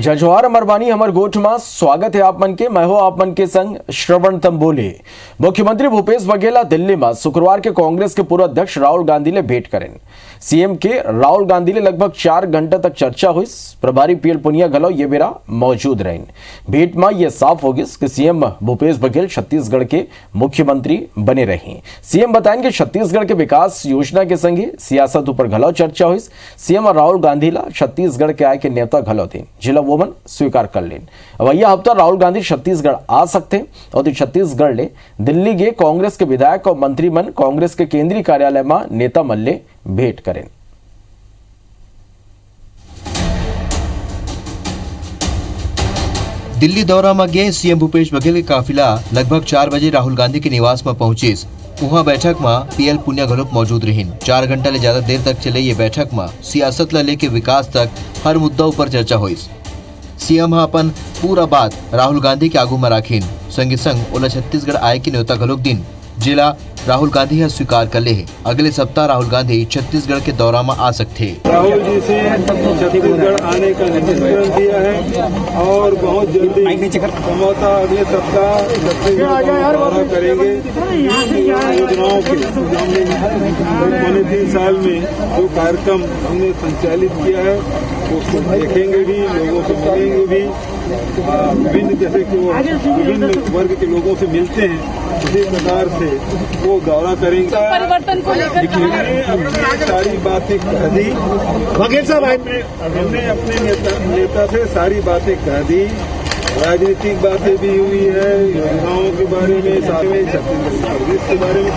जजवार अमरबानी हमर गोठ में स्वागत है आप मन के। मैं हो आप मन के संग श्रवण तंबोली। मुख्यमंत्री भूपेश बघेल दिल्ली में शुक्रवार के कांग्रेस के पूर्व अध्यक्ष राहुल गांधी ले भेंट करें। सीएम के राहुल गांधी ले लगभग 4 घंटे तक चर्चा हुई। प्रभारी पीएल पुनिया घलो ये बेरा मौजूद रहे। भेंट में यह साफ हो गया कि सीएम भूपेश बघेल छत्तीसगढ़ के मुख्यमंत्री बने रहे। सीएम बताएं कि छत्तीसगढ़ के विकास योजना के संगे सियासत ऊपर घलो चर्चा हुई। सीएम राहुल गांधी ला छत्तीसगढ़ के आय के नेता घलो थे जिला वोमन स्वीकार कर लेन। अब यह हफ्ता राहुल गांधी छत्तीसगढ़ आ सकते और छत्तीसगढ़ ले दिल्ली के कांग्रेस के विधायक और मंत्री मन कांग्रेस के केंद्रीय कार्यालय में नेता मन ले भेंट करें। दिल्ली दौरा में गए सीएम भूपेश बघेल के काफिला लगभग 4 बजे राहुल गांधी के निवास में पहुंचे। वहाँ बैठक में पीएल पुनिया घलोक मौजूद रही। 4 घंटा ले ज्यादा देर तक चले ये बैठक में सियासत ला लेके विकास तक हर मुद्दा ऊपर चर्चा हुई। सीएम अपन पूरा बात राहुल गांधी के आगू में राखीन। संगे संग ओला छत्तीसगढ़ आय के न्योता घलोक दिन जिला राहुल गांधी है स्वीकार कर ले। अगले सप्ताह राहुल गांधी छत्तीसगढ़ के दौरा में आ सकते। राहुल जी से छत्तीसगढ़ आने का निमंत्रण दिया है और बहुत जल्दी संभवतः अगले सप्ताह छत्तीसगढ़ दौरा करेंगे। योजनाओं के पौने 3 साल में जो कार्यक्रम हमने संचालित किया है उसको देखेंगे भी, लोगों से मिलेंगे भी। विभिन्न जैसे कि वो विभिन्न वर्ग के लोगों से मिलते हैं इसी प्रकार से वो दौरा करेंगे। परिवर्तन को लेकर सारी बातें कह दी बघेल साहब। हमने अपने नेता से सारी बातें कह दी। राजनीतिक बातें भी हुई है, योजनाओं के बारे में, छत्तीसगढ़ के बारे में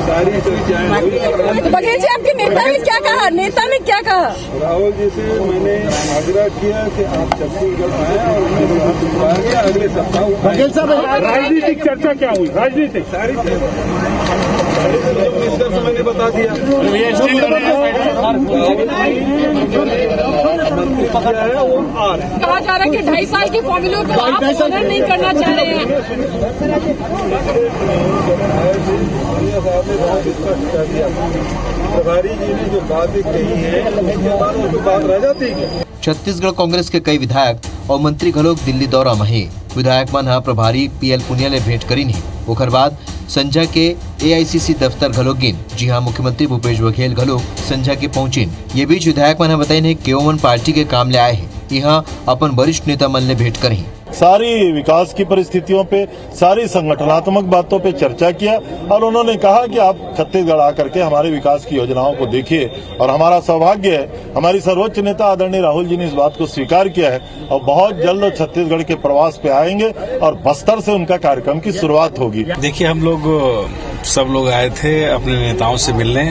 सारी चर्चाएं हुई। बघेल जी, आपके नेता ने क्या कहा? नेता ने क्या कहा? राहुल जी से मैंने आग्रह किया कि आप छत्तीसगढ़ आए और उन्होंने अगले सप्ताह। बघेल साहब, राजनीतिक चर्चा क्या हुई? राजनीतिक सारी निष्कर्ष मैंने बता दिया। कहा जा रहा है कि 2.5 साल की फॉर्मूले को आप ऑनर नहीं करना चाह रहे हैं। प्रभारी जी ने जो बातें कही है उसके बाद वो बात रह जाती है। छत्तीसगढ़ कांग्रेस के कई विधायक और मंत्री घलोक दिल्ली दौरा में है। विधायक मन हा प्रभारी पीएल पुनिया ले भेंट करीन है। ओकर बाद संझा के एआईसीसी दफ्तर घलोक गिन। जी हाँ, मुख्यमंत्री भूपेश बघेल घलोक संझा के पहुंचिन। ये बीच विधायक मन बताइन कि ओमन पार्टी के काम ले आए हैं। यहाँ अपन वरिष्ठ नेता मन ले भेंट करें। सारी विकास की परिस्थितियों पे, सारी संगठनात्मक बातों पे चर्चा किया और उन्होंने कहा कि आप छत्तीसगढ़ आकर के हमारे विकास की योजनाओं को देखिए। और हमारा सौभाग्य है, हमारी सर्वोच्च नेता आदरणीय राहुल जी ने इस बात को स्वीकार किया है और बहुत जल्द छत्तीसगढ़ के प्रवास पे आएंगे और बस्तर से उनका कार्यक्रम की शुरुआत होगी। देखिए, हम लोग सब लोग आए थे अपने नेताओं से मिलने,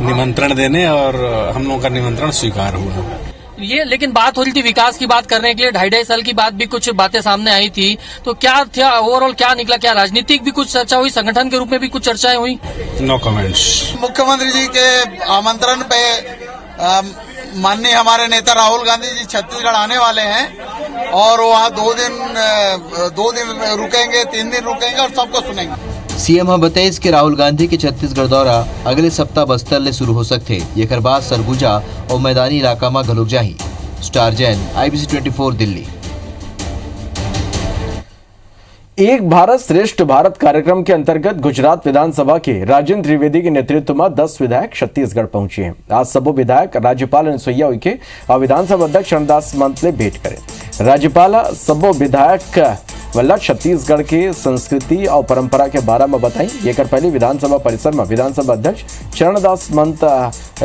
निमंत्रण देने और हम लोगों का निमंत्रण स्वीकार हुआ। ये लेकिन बात हो रही थी विकास की बात करने के लिए, 2.5 साल की बात भी कुछ बातें सामने आई थी। तो क्या था ओवरऑल, क्या निकला? क्या राजनीतिक भी कुछ चर्चा हुई, संगठन के रूप में भी कुछ चर्चाएं हुई? No comments. मुख्यमंत्री जी के आमंत्रण पे माननीय हमारे नेता राहुल गांधी जी छत्तीसगढ़ आने वाले हैं और वहाँ 2 दिन रुकेंगे, 3 दिन रुकेंगे और सबको सुनेंगे। सीएम हा बताइए कि राहुल गांधी के छत्तीसगढ़ दौरा अगले सप्ताह बस्तर ले शुरू हो सकते। ये बाद सरगुजा और मैदानी इलाका में घलोक जाही। Star Jain, IBC 24 Delhi. एक भारत श्रेष्ठ भारत कार्यक्रम के अंतर्गत गुजरात विधानसभा के राजेंद्र त्रिवेदी के नेतृत्व में 10 विधायक छत्तीसगढ़ पहुंचे हैं। आज सबो विधायक राज्यपाल अनुसुईया उइके और विधानसभा अध्यक्ष चरणदास महंत ले भेंट करें। राज्यपाल सबो विधायक वल्लभ छत्तीसगढ़ के संस्कृति और परंपरा के बारे में बताई। ये पहले विधानसभा परिसर में विधानसभा अध्यक्ष चरणदास महंत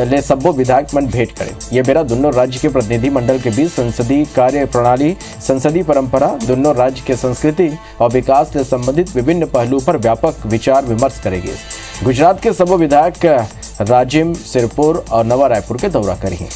ले सबो विधायक मन भेंट करें। ये बेरा दोनों राज्य के प्रतिनिधि मंडल के बीच संसदीय कार्य प्रणाली, संसदीय परंपरा, दोनों राज्य के संस्कृति और विकास से संबंधित विभिन्न पहलुओं पर व्यापक विचार विमर्श करेंगे। गुजरात के सबो विधायक राजिम, सिरपुर और नवा रायपुर के दौरा करेंगे।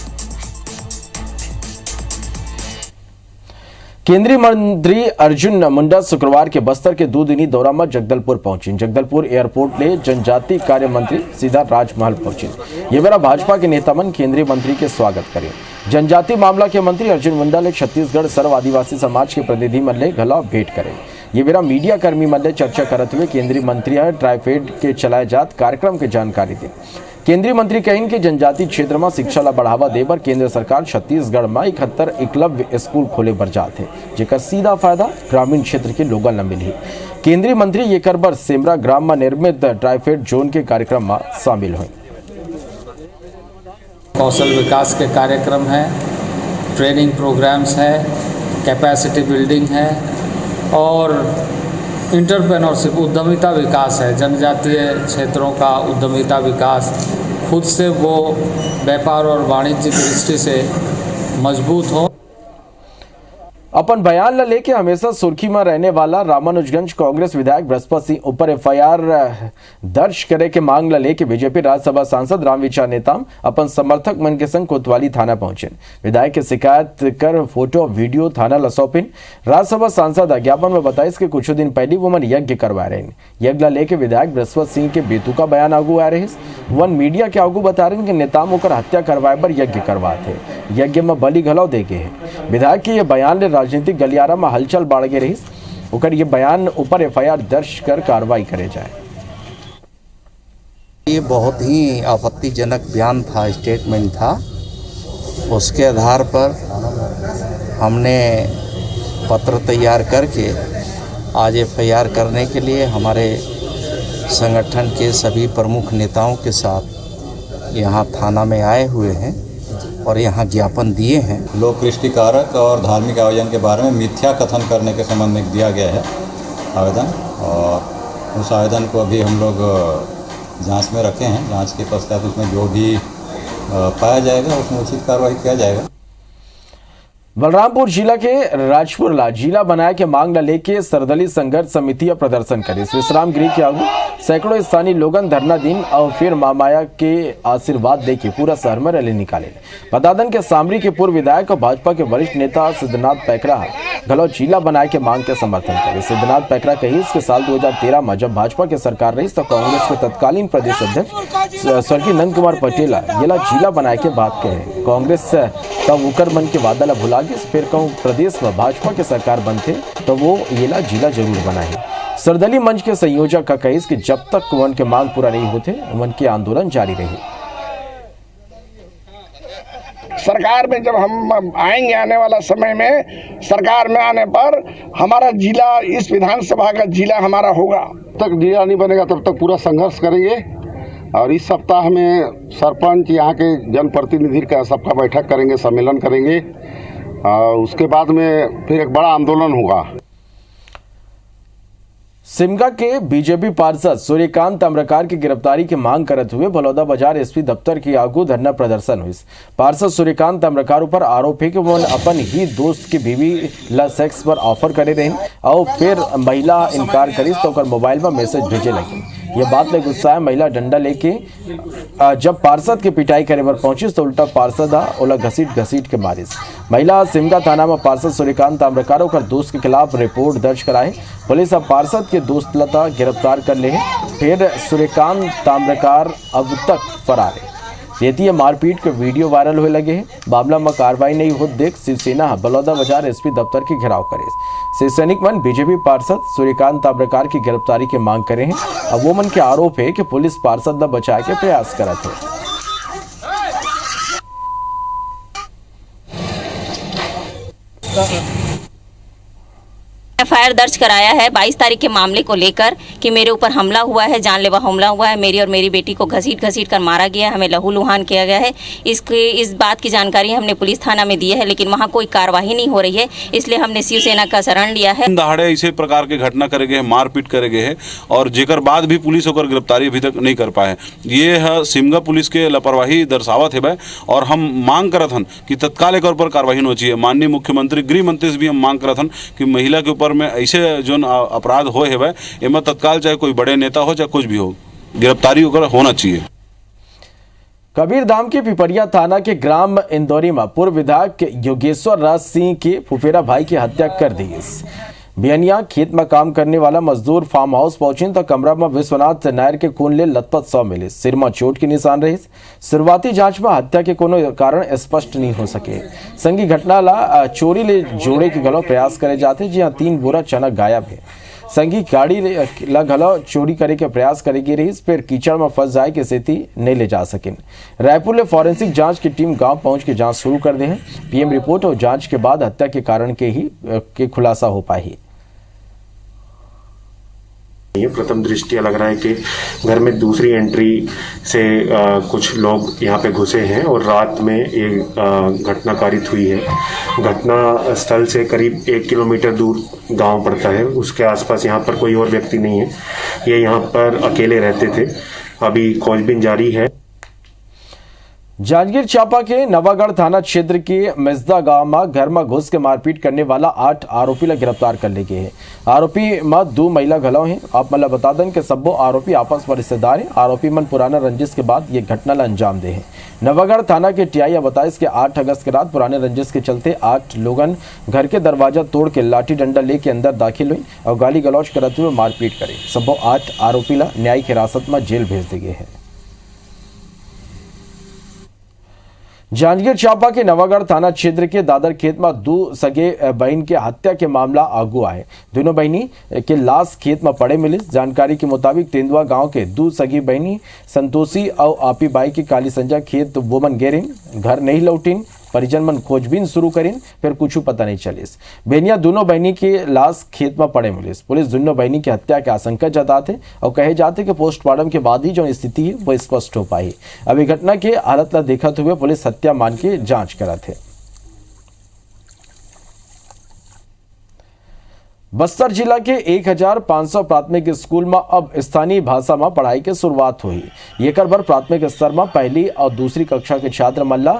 केंद्रीय मंत्री अर्जुन मुंडा शुक्रवार के बस्तर के 2 दिनी दौरा में जगदलपुर पहुंचे। जगदलपुर एयरपोर्ट ले जनजातीय कार्य मंत्री सीधा राजमहल पहुंचे। ये बेरा भाजपा के नेता मन केंद्रीय मंत्री के स्वागत करें। जनजातीय मामला के मंत्री अर्जुन मुंडा ले छत्तीसगढ़ सर्व आदिवासी समाज के प्रतिनिधि मन ले घला भेंट करें। ये बेरा मीडिया कर्मी मन ले चर्चा करते हुए केंद्रीय मंत्री ट्राइफेड के चलाए जात कार्यक्रम की जानकारी दी। केंद्रीय मंत्री कहिन कि जनजातीय क्षेत्र में शिक्षा ला बढ़ावा दे बर केंद्र सरकार छत्तीसगढ़ में 71 एकलव्य स्कूल खोले बर जात है, जेकर सीधा फायदा ग्रामीण क्षेत्र के लोगन ला मिली। केंद्रीय मंत्री ये कर बर सेमरा ग्राम में निर्मित ट्राइफेड जोन के कार्यक्रम में शामिल हुए। कौशल विकास के कार्यक्रम है, ट्रेनिंग प्रोग्राम्स है, कैपेसिटी बिल्डिंग है और इंटरप्रेन्योरशिप उद्यमिता विकास है। जनजातीय क्षेत्रों का उद्यमिता विकास, खुद से वो व्यापार और वाणिज्य की दृष्टि से मजबूत हो। अपन बयान ला लेके हमेशा सुर्खी में रहने वाला रामानुजगंज कांग्रेस विधायक बृहस्पति सिंह ऊपर एफआईआर दर्ज करे के मांग ला लेके बीजेपी राज्यसभा सांसद रामविचार नेताम अपन समर्थक मन के संग कोतवाली थाना पहुंचे। विधायक के शिकायत कर फोटो वीडियो थाना ला सौंपिन। राज्यसभा सांसद ज्ञापन में बताइस कि कुछ दिन पहले वो मन यज्ञ करवा रहे। यज्ञ ला लेके विधायक बृहस्पति सिंह के बेतुका बयान आगू आ रहे। वन मीडिया के आगू बता रहे कि नेताम होकर हत्या करवाए पर यज्ञ करवाते, यज्ञ में बलि घलाव दे गए। विधायक के ये बयान ले राजनीतिक गलियारा में हलचल बढ़ गई रही। उकर ये बयान ऊपर एफआईआर दर्ज कर कार्रवाई करे जाए। ये बहुत ही आपत्तिजनक बयान था, स्टेटमेंट था। उसके आधार पर हमने पत्र तैयार करके आज एफआईआर करने के लिए हमारे संगठन के सभी प्रमुख नेताओं के साथ यहाँ थाना में आए हुए हैं और यहाँ ज्ञापन दिए हैं। लोक कृष्टिकारक और धार्मिक आयोजन के बारे में मिथ्या कथन करने के संबंध में दिया गया है आवेदन, और उस आवेदन को अभी हम लोग जांच में रखे हैं। जांच के पश्चात उसमें जो भी पाया जाएगा उसमें उचित कार्रवाई किया जाएगा। बलरामपुर जिला के राजपुर ला जिला बनाए के मांग ला लेके सर्दली संघर्ष समिति प्रदर्शन करे। विश्राम गृह के आगू सैकड़ों स्थानीय लोगन धरना दिन और फिर मामाया के आशीर्वाद देके पूरा शहर में रैली निकाले। बदादन के सामरी के पूर्व विधायक और भाजपा के वरिष्ठ नेता सिद्धनाथ पैकरा गलौ जिला बनाए के मांग के समर्थन करे। सिद्धनाथ पैकरा कही कि साल 2013 में जब भाजपा के सरकार रही तो कांग्रेस के तत्कालीन प्रदेश अध्यक्ष स्वर्गीय नंद कुमार पटेल ये जिला बनाए के बात कहे। कांग्रेस तब उकर मन के वादा ला भुला फिर कहूँ प्रदेश में भाजपा के सरकार बनते तो वो ये जिला जरूर बनाए। सर्दली मंच के संयोजक का कहिस कि जब तक वन के मांग पूरा नहीं होते वन के आंदोलन जारी रही। सरकार में जब हम आएंगे, आने वाला समय में सरकार में आने पर हमारा जिला, इस विधानसभा का जिला हमारा होगा। तक जिला नहीं बनेगा तब तक पूरा संघर्ष करेंगे। और इस सप्ताह में सरपंच, यहाँ के जनप्रतिनिधि का सबका बैठक करेंगे, सम्मेलन करेंगे। उसके बाद में फिर एक बड़ा आंदोलन होगा। सिमगा के बीजेपी पार्षद सूर्यकांत ताम्रकार की गिरफ्तारी की मांग करते हुए बलौदा बाजार एसपी दफ्तर की आगू धरना प्रदर्शन हुई। पार्षद सूर्यकांत ताम्रकार पर आरोप है कि वो अपन ही दोस्त की बीवी ला सेक्स पर ऑफर करे रहे और फिर महिला इनकार करीस तो मोबाइल में मैसेज भेजे लगी। ये बात में गुस्सा महिला डंडा लेके जब पार्षद की पिटाई करे पर पहुंची तो उल्टा पार्षद ओला घसीट के मारिस। महिला सिमगा थाना में पार्षद सूर्यकांत ताम्रकार और दोस्त के खिलाफ रिपोर्ट दर्ज कराए। पुलिस अब पार्षद के दोस्त लता गिरफ्तार कर ले। फिर सूर्यकांत ताम्रकार अब तक फरार है। रेतीय मारपीट के वीडियो वायरल होने लगे हैं। मामला में कार्रवाई नहीं हो देख शिवसेना बलौदा बाजार एसपी दफ्तर की घेराव करे। शिवसैनिक मन बीजेपी पार्षद सूर्यकांत ताम्रकार की गिरफ्तारी की मांग करे हैं। अब वो मन के आरोप है कि पुलिस पार्षद न बचाए के प्रयास करत है। एफआईआर दर्ज कराया है 22 तारीख के मामले को लेकर कि मेरे ऊपर हमला हुआ है, जानलेवा हमला हुआ है। मेरी और मेरी बेटी को घसीट कर मारा गया है, हमें लहूलुहान किया गया है। इस बात की जानकारी हमने पुलिस थाना में दी है, लेकिन वहां कोई कार्रवाई नहीं हो रही है। इसलिए हमने शिवसेना का शरण लिया है। दहाड़े इसे प्रकार के घटना करे गए, मारपीट करे गए हैं और जेकर बाद भी पुलिस होकर गिरफ्तारी अभी तक नहीं कर पाए। ये है सिमगा पुलिस के लापरवाही दर्शावत है भाई, और हम मांग करत हन कि तत्काल एक पर कार्रवाई होनी चाहिए। माननीय मुख्यमंत्री, गृह मंत्री से भी हम मांग करत हन कि महिला के ऊपर में ऐसे जो अपराध हो है इनमें तत्काल चाहे कोई बड़े नेता हो चाहे कुछ भी हो, गिरफ्तारी होना चाहिए। कबीरधाम के पिपरिया थाना के ग्राम इंदौरी में पूर्व विधायक योगेश्वर राज सिंह के फुफेरा भाई की हत्या कर दी। बियनिया खेत में काम करने वाला मजदूर फार्म हाउस पहुंचे तो कमरा में विश्वनाथ नायर के खून ले लथपथ सौ मिले। सिर में चोट के निशान रहे। शुरुआती जांच में हत्या के कोनो कारण स्पष्ट नहीं हो सके। संगी घटना ला चोरी ले जोड़े के गलो प्रयास करे जाते, जहां 3 बोरा चना गायब है। संगी गाड़ी घलो चोरी करे के प्रयास करेगी रही, फिर कीचड़ में फंस जाए के स्थिति नहीं ले जा सकिन। रायपुर ले फॉरेंसिक जांच की टीम गांव पहुंच के जांच शुरू कर दे हैं। पीएम रिपोर्ट और जांच के बाद हत्या के कारण के खुलासा हो पाई। प्रथम दृष्टया लग रहा है कि घर में दूसरी एंट्री से कुछ लोग यहाँ पे घुसे हैं और रात में ये घटना कारित हुई है। घटना स्थल से करीब 1 किलोमीटर दूर गांव पड़ता है, उसके आसपास यहाँ पर कोई और व्यक्ति नहीं है, ये यहाँ पर अकेले रहते थे। अभी खोजबीन जारी है। जांजगीर चांपा के नवागढ़ थाना क्षेत्र के मिजदा गांव में घर में घुस के मारपीट करने वाला 8 आरोपी ला गिरफ्तार कर ले गए हैं। आरोपी में 2 महिला घलो हैं। आप मतलब बता दें कि सब्बो आरोपी आपस में रिश्तेदार हैं। आरोपी मन पुराना रंजिश के बाद ये घटना ला अंजाम दे हैं। नवागढ़ थाना के टीआई बताया कि 8 अगस्त की रात पुराने रंजिश के चलते 8 लोगन घर के दरवाजा तोड़ के लाठी डंडा लेके अंदर दाखिल हुई और गाली गलौज करते हुए मारपीट करे। सब्बो 8 आरोपी ला न्यायिक हिरासत में जेल भेज दिए गए हैं। जांजगीर चांपा के नवागढ़ थाना क्षेत्र के दादर खेत में 2 सगे बहन के हत्या के मामला आगू आए। दोनों बहनी के लाश खेत में पड़े मिली। जानकारी के मुताबिक तेंदुआ गांव के 2 सगी बहनी संतोषी और आपी बाई की काली संजा खेत वोमन गेरिन घर नहीं लौटिन। परिजन मन खोजबीन शुरू करीन, फिर कुछ पता नहीं चलिस। बहनिया दोनों बहनी की लाश खेत में पड़े मिलिस। पुलिस दोनों बहनी की हत्या के आशंका जताते और कहे जाते कि पोस्टमार्टम के बाद ही जो स्थिति है वो स्पष्ट हो पाई। अभी घटना के हालत ला देखते हुए पुलिस हत्या मान के जांच करा थे। बस्तर जिला के 1500 प्राथमिक स्कूल में अब स्थानीय भाषा में पढ़ाई की शुरुआत हुई। ये कर प्राथमिक स्तर में पहली और दूसरी कक्षा के छात्र मल्ला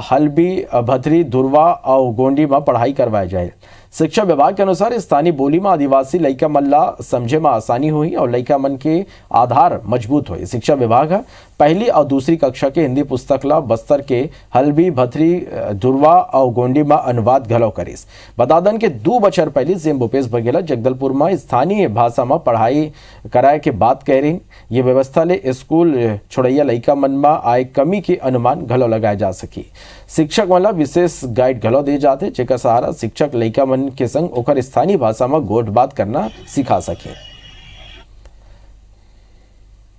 हल्बी भथरी धुरवा और गोंडी में पढ़ाई करवाई जाए। शिक्षा विभाग के अनुसार स्थानीय बोली में आदिवासी लइका मल्ला समझे में आसानी हुई और लइका मन के आधार मजबूत हुई। शिक्षा विभाग पहली और दूसरी कक्षा के हिंदी पुस्तक ला बस्तर के हल्बी भथरी धुरवा और गोंडी में अनुवाद घलो करीस। बता दें कि 2 बछर पहले सीएम भूपेश बघेल जगदलपुर में स्थानीय भाषा में पढ़ाई कराए के बात कह रही। ये व्यवस्था ले स्कूल छोड़ैया लइका मन में आए कमी के अनुमान घलो लगाए जा सकी। शिक्षक वाला विशेष गाइड घलो दे जाते, जेकर सहारा शिक्षक लइका मन के संग ओकर स्थानीय भाषा में गोठ बात करना सिखा सके।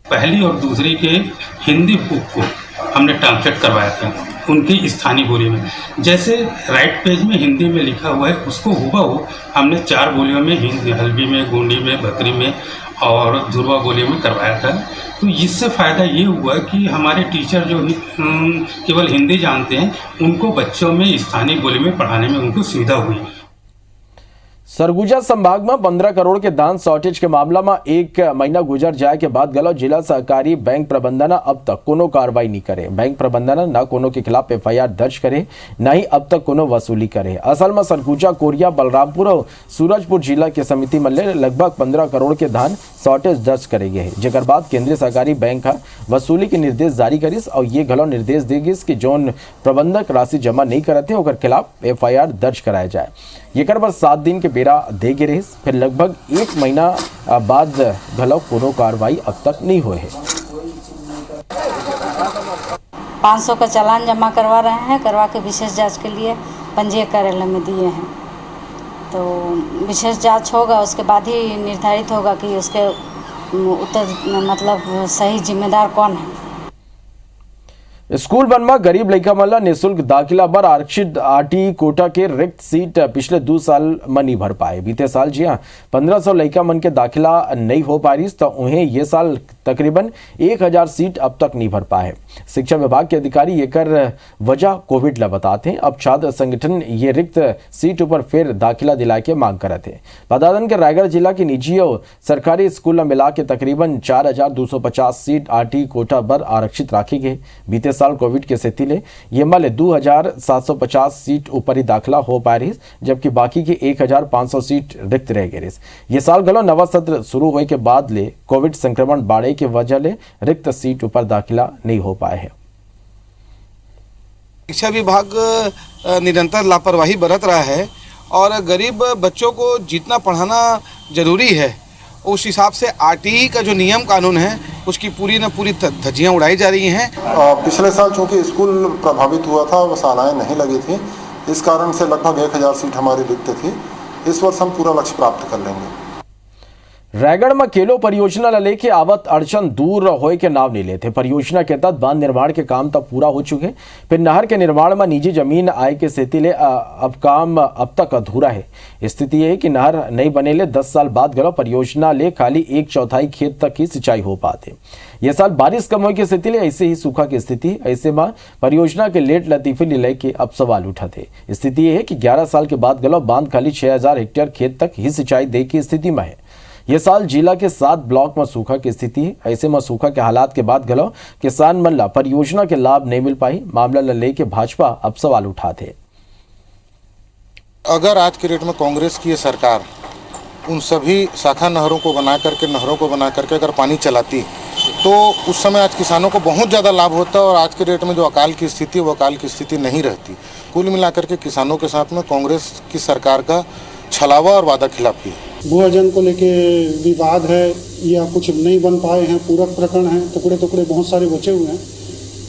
पहली और दूसरी के हिंदी बुक को हमने ट्रांसलेट करवाया था उनकी स्थानीय बोली में। जैसे राइट पेज में हिंदी में लिखा हुआ है उसको हुबहू हमने 4 बोलियों में हिंदी हल्बी में, गोंडी में, बकरी में और धुरवा बोली में करवाया था। तो इससे फ़ायदा ये हुआ कि हमारे टीचर जो केवल हिंदी जानते हैं उनको बच्चों में स्थानीय बोली में पढ़ाने में उनको सुविधा हुई। सरगुजा संभाग में 15 करोड़ के धान शॉर्टेज के मामला में 1 महीना गुजर जाए के बाद गलो जिला सहकारी बैंक प्रबंधन अब तक कोनो कार्रवाई नहीं करे। बैंक प्रबंधन न कोनो के खिलाफ एफआईआर दर्ज करे, न ही अब तक कोनो वसूली करे। असल में सरगुजा, कोरिया, बलरामपुर और सूरजपुर जिला के समिति में लगभग 15 करोड़ के धान शॉर्टेज दर्ज करे गए। जेकर बाद केंद्रीय सहकारी बैंक वसूली के निर्देश जारी करिस और ये गलो निर्देश देगिस कि जौन प्रबंधक राशि जमा नहीं करते ओकर खिलाफ एफआईआर दर्ज कराया जाए। ये कर बस 7 दिन के बेरा दे गे रही, फिर लगभग 1 महीना बाद घलो कोनो कार्रवाई अब तक नहीं हुए है। 500 का चालान जमा करवा रहे हैं, करवा के विशेष जांच के लिए पंजीयक कार्यालय में दिए हैं। तो विशेष जांच होगा, उसके बाद ही निर्धारित होगा कि उसके उत्तर मतलब सही जिम्मेदार कौन है। स्कूल बनवा गरीब लइका मन निःशुल्क दाखिला बर आरक्षित आरटी कोटा के रिक्त सीट पिछले 2 साल में नहीं भर पाए। बीते साल जी हाँ 1500 लइका मन के दाखिला नहीं हो पाई, तो उन्हें ये साल तकरीबन 1000 सीट अब तक नहीं भर पाए। शिक्षा विभाग के अधिकारी ये कर वजह कोविड ला बताते हैं। अब छात्र संगठन ये रिक्त सीट पर फिर दाखिला दिला के मांग करे थे। बता दें कि रायगढ़ जिला के निजी और सरकारी स्कूल मिला के तकरीबन 4250 सीट आरटी कोटा पर आरक्षित राखी गई। बीते साल कोविड के स्थिति ले ये मल 2750 सीट ऊपर ही दाखिला हो पा रही, जबकि बाकी की 1500 सीट रिक्त रह गई। ये साल गलो नवा सत्र शुरू होने के बाद ले कोविड संक्रमण बढ़े के वजह ले रिक्त सीट ऊपर दाखिला नहीं हो पाए हैं। शिक्षा विभाग निरंतर लापरवाही बरत रहा है और गरीब बच्चों को जितना पढ़ाना जरूरी है उस हिसाब से आरटीई का जो नियम कानून है उसकी पूरी न पूरी धज्जियां उड़ाई जा रही हैं। पिछले साल चूँकि स्कूल प्रभावित हुआ था, वो शालाएँ नहीं लगी थी, इस कारण से लगभग 1000 सीट हमारी रिक्त थी। इस वर्ष हम पूरा लक्ष्य प्राप्त कर लेंगे। रायगढ़ में केलो परियोजना ला लेके आवत अड़चन दूर होए के नाम नहीं लेते। परियोजना के तहत बांध निर्माण के काम तक पूरा हो चुके, फिर नहर के निर्माण में निजी जमीन आय के स्थिति ले अब काम अब तक अधूरा है। स्थिति यह है कि नहर नहीं बने ले 10 साल बाद गलो परियोजना ले खाली 1/4 खेत तक ही सिंचाई हो पाते। यह साल बारिश कम होने की स्थिति ले ऐसे ही सूखा की स्थिति, ऐसे में परियोजना के लेट लतीफे ले लेके अब सवाल उठाते। स्थिति यह है कि 11 साल के बाद गलो बांध खाली 6000 हेक्टेयर खेत तक ही सिंचाई दे की स्थिति में है। यह साल जिला के 7 ब्लॉक में सूखा की स्थिति है। ऐसे में सूखा के हालात के बाद गलो किसान मन ला परियोजना के लाभ नहीं मिल पाई। मामला ला लेके भाजपा अब सवाल उठाते। अगर आज के डेट में कांग्रेस की ये सरकार उन सभी शाखा नहरों को बना करके अगर पानी चलाती तो उस समय आज किसानों को बहुत ज़्यादा लाभ होता और आज के डेट में जो अकाल की स्थिति है वो अकाल की स्थिति नहीं रहती। कुल मिलाकर के किसानों के साथ में कांग्रेस की सरकार का छलावा और वादा खिलाफी है। भूअर्जन को लेके विवाद है या कुछ नहीं बन पाए हैं, पूरक प्रकरण हैं, टुकड़े बहुत सारे बचे हुए हैं,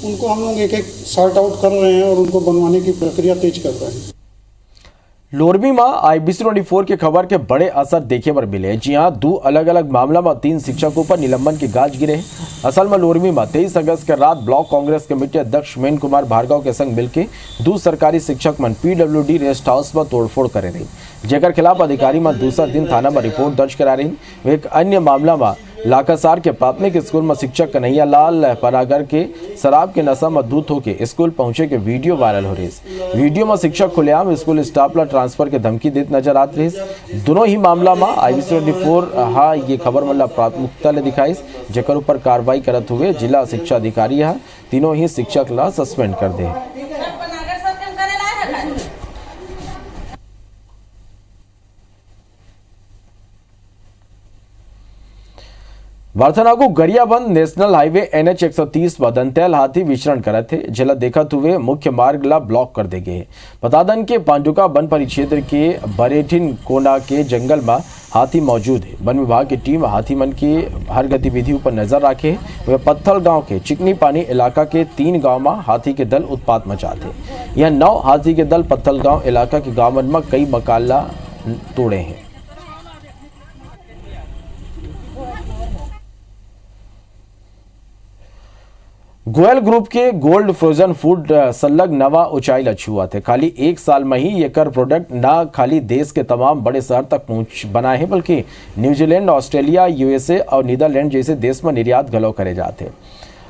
उनको हम लोग एक सॉर्ट आउट कर रहे हैं और उनको बनवाने की प्रक्रिया तेज कर रहे हैं। लोरमी में IBC24 के खबर के बड़े असर देखे पर मिले, जी हाँ 2 अलग अलग मामला में 3 शिक्षकों पर निलंबन की गाज गिरे। असल में लोरमी में 23 अगस्त के रात ब्लॉक कांग्रेस कमेटी अध्यक्ष मेन कुमार भार्गव के संग मिलकर 2 सरकारी शिक्षक मन PWD रेस्ट हाउस में तोड़फोड़ करे रही, जेकर खिलाफ अधिकारी में दूसरा दिन थाना में रिपोर्ट दर्ज करा रही। एक अन्य मामला में लाकासार के प्राथमिक स्कूल में शिक्षक कन्हैया लाल परागर के शराब के नशा में धुत होकर स्कूल पहुंचे के वीडियो वायरल हो रही। वीडियो में शिक्षक खुलेआम स्कूल स्टाफ ला ट्रांसफर के धमकी देते नजर आते रही। दोनों ही मामला में IBC24 ये खबर मतलब प्राथमिकता ले दिखाई, जेकर ऊपर कार्रवाई करते हुए जिला शिक्षा अधिकारी तीनों ही शिक्षक ला सस्पेंड कर दे। वार्थनागु गरियाबंद नेशनल हाईवे NH 130 पर दंतैल हाथी विचरण करे थे, जिला देखते हुए मुख्य मार्ग ला ब्लॉक कर दे गए। बतादन के पांडुका वन परिक्षेत्र के बरेठिन कोना के जंगल में हाथी मौजूद है। वन विभाग की टीम हाथी मन की हर गतिविधि पर नजर रखे। वे पत्थल गांव के चिकनी पानी इलाका के 3 गांव में हाथी के दल उत्पात मचाते। यह 9 हाथी के दल पत्थल गांव इलाका के गांव में कई मकाला तोड़े हैं। गोयल ग्रुप के गोल्ड फ्रोजन फूड संलग्न नवा ऊंचाई छुआ थे। खाली 1 साल में ही ये कर प्रोडक्ट ना खाली देश के तमाम बड़े शहर तक पहुंच बनाए हैं, बल्कि न्यूजीलैंड, ऑस्ट्रेलिया, USA और नीदरलैंड जैसे देश में निर्यात गलो करे जाते।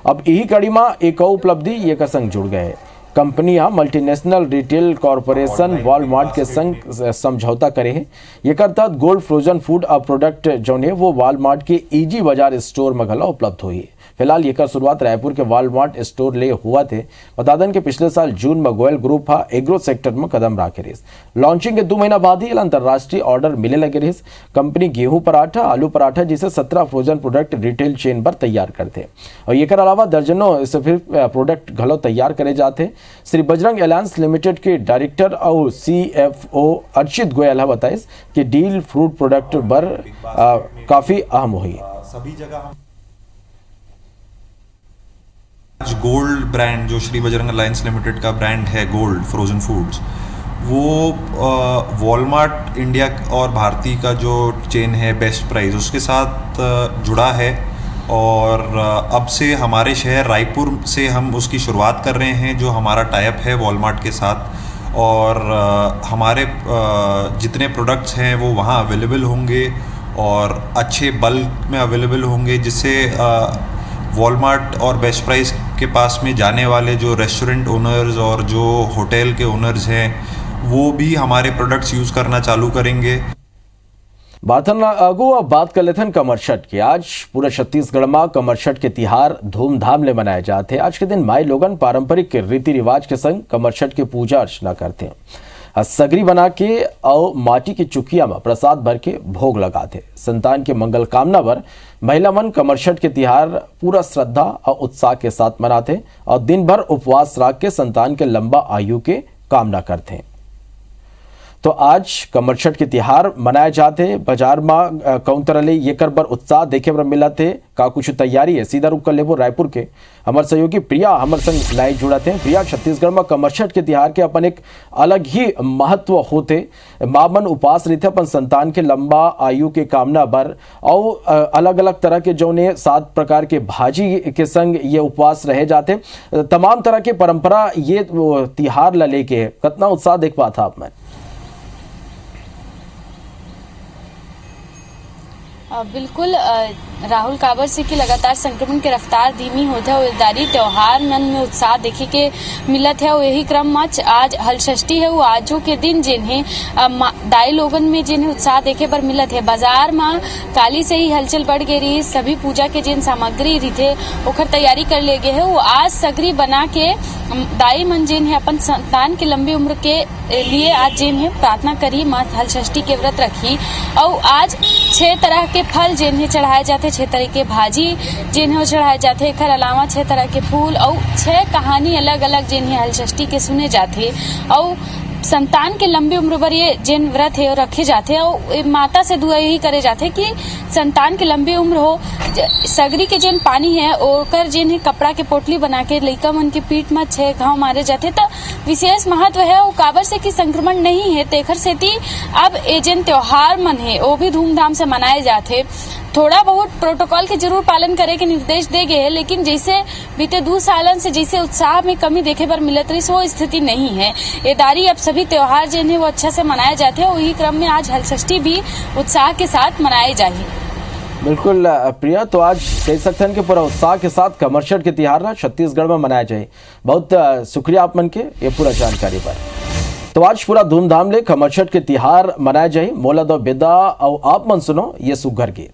अब यही कड़ी में एक और उपलब्धि ये का संग जुड़ गए। कंपनियां मल्टीनेशनल रिटेल कॉरपोरेशन वॉलमार्ट के संग समझौता करे हैं। ये कर तहत गोल्ड फ्रोजन फूड और प्रोडक्ट जो है वो वॉलमार्ट के EG बाजार स्टोर में गला उपलब्ध हुई। फिलहाल ये कर शुरुआत रायपुर के वॉलमार्ट स्टोर ले हुआ थे। बता दें कि पिछले साल जून में गोयल ग्रुप एग्रो सेक्टर में कदम रखे रही। लॉन्चिंग के 2 महीना बाद ही अंतर्राष्ट्रीय ऑर्डर मिले लगे रही। कंपनी गेहूं पराठा, आलू पराठा जैसे 17 फ्रोजन प्रोडक्ट रिटेल चेन पर तैयार करते और ये कर अलावा दर्जनों से फिर प्रोडक्ट घलो तैयार करे जाते। श्री बजरंग एलायंस लिमिटेड के डायरेक्टर और CFO अर्चित गोयल बताए कि डील फ्रूट प्रोडक्ट पर काफी अहम हुई। सभी जगह गोल्ड ब्रांड जो श्री बजरंग अलायंस लिमिटेड का ब्रांड है गोल्ड फ्रोजन फूड्स, वो वॉलमार्ट इंडिया और भारती का जो चेन है बेस्ट प्राइस उसके साथ जुड़ा है। और अब से हमारे शहर रायपुर से हम उसकी शुरुआत कर रहे हैं, जो हमारा टाइप है वॉलमार्ट के साथ। और हमारे जितने प्रोडक्ट्स हैं वो वहाँ अवेलेबल होंगे और अच्छे बल्क में अवेलेबल होंगे, जिससे वॉलमार्ट और बेस्ट प्राइस के पास में जाने वाले जो रेस्टोरेंट ओनर्स और जो होटल के ओनर्स हैं वो भी हमारे प्रोडक्ट्स यूज़ करना चालू करेंगे। बात कर लेते हैं कमर छठ की। आज पूरे छत्तीसगढ़ में कमर छठ के तिहार धूमधाम ले मनाए जाते हैं। आज के दिन माई लोगन पारंपरिक रीति रिवाज के संग कमर छठ की पूजा अर्चना करते हैं। सगरी बना के और माटी की चुकिया में प्रसाद भर के भोग लगाते। संतान के मंगल कामना पर महिला मन कमर छठ के तिहार पूरा श्रद्धा और उत्साह के साथ मनाते और दिन भर उपवास रख के संतान के लंबा आयु के कामना करते हैं। तो आज कमरछठ के तिहार मनाए जाते बाजार में कौन तरह ले ये कर बर उत्साह देखे बर मिला थे का कुछ तैयारी है। सीधा रुक कर लेबो रायपुर के हमार सहयोगी प्रिया हमर संग लाइव जुड़ा थे। प्रिया, छत्तीसगढ़ में कमरछठ के तिहार के अपन एक अलग ही महत्व होते। माँ मन उपास रहते अपन संतान के लंबा आयु के कामना बर और अलग अलग तरह के जौने 7 प्रकार के भाजी के संग ये उपवास रहे जाते। तमाम तरह के परंपरा ये तिहार ला लेके कितना उत्साह देख पाता आप में? बिल्कुल राहुल, काबर से कि लगातार संक्रमण के रफ्तार धीमी होता है। दारी त्योहार मन में उत्साह देखे के मिलत है। यही क्रम में आज हलषष्ठी है, वो आजो के दिन जिन्हें दाई लोगन में जिन्हें उत्साह देखे पर मिलत है। बाजार में काली से ही हलचल बढ़ गई रही। सभी पूजा के जिन सामग्री रही ओखर तैयारी कर ले गए है। वो आज सगरी बना के दाई मन जिन है अपन संतान के लंबी उम्र के लिए आज जिन है प्रार्थना करी, माँ हलषष्ठी के व्रत रखी। और आज 6 तरह के फल जिन्हें चढ़ाए जाते, 6 तरह के भाजी जिन्हें चढ़ाए जाते। एकर अलावा 6 तरह के फूल और 6 कहानी अलग अलग जिन्हें हलषष्ठी के सुने जाते। और संतान के लंबी उम्र पर ये जिन व्रत है रखे जाते हैं और माता से दुआ यही करे जाते कि संतान के लंबी उम्र हो। सगरी के जिन पानी है ओकर जिन कपड़ा के पोटली बना के लइका मन के पीठ में 6 घाव मारे जाते। तो विशेष महत्व है और काबर से कि संक्रमण नहीं है तेखर सेती अब ए जिन त्योहार मन है वो भी धूमधाम से मनाए जाते। थोड़ा बहुत प्रोटोकॉल के जरूर पालन करे के निर्देश दे गए हैं, लेकिन जैसे बीते 2 सालन से जैसे उत्साह में कमी देखे पर मिलत रही वो स्थिति नहीं है। ये दारी अब सभी त्योहार जिन्हें वो अच्छा से मनाए जाते हैं। वही क्रम में आज हलषष्ठी भी उत्साह के साथ मनाए जाए। बिल्कुल प्रिया, तो आज कह सकते हैं कि पूरा उत्साह के साथ कमरछठ के तिहार ना छत्तीसगढ़ में मनाया जाए। बहुत शुक्रिया आप मन के ये पूरा जानकारी पर। तो आज पूरा धूमधाम ले कमरछठ के तिहार मनाया जाए। मोला दो बेदा और आप मन सुनो ये सुघर गीत।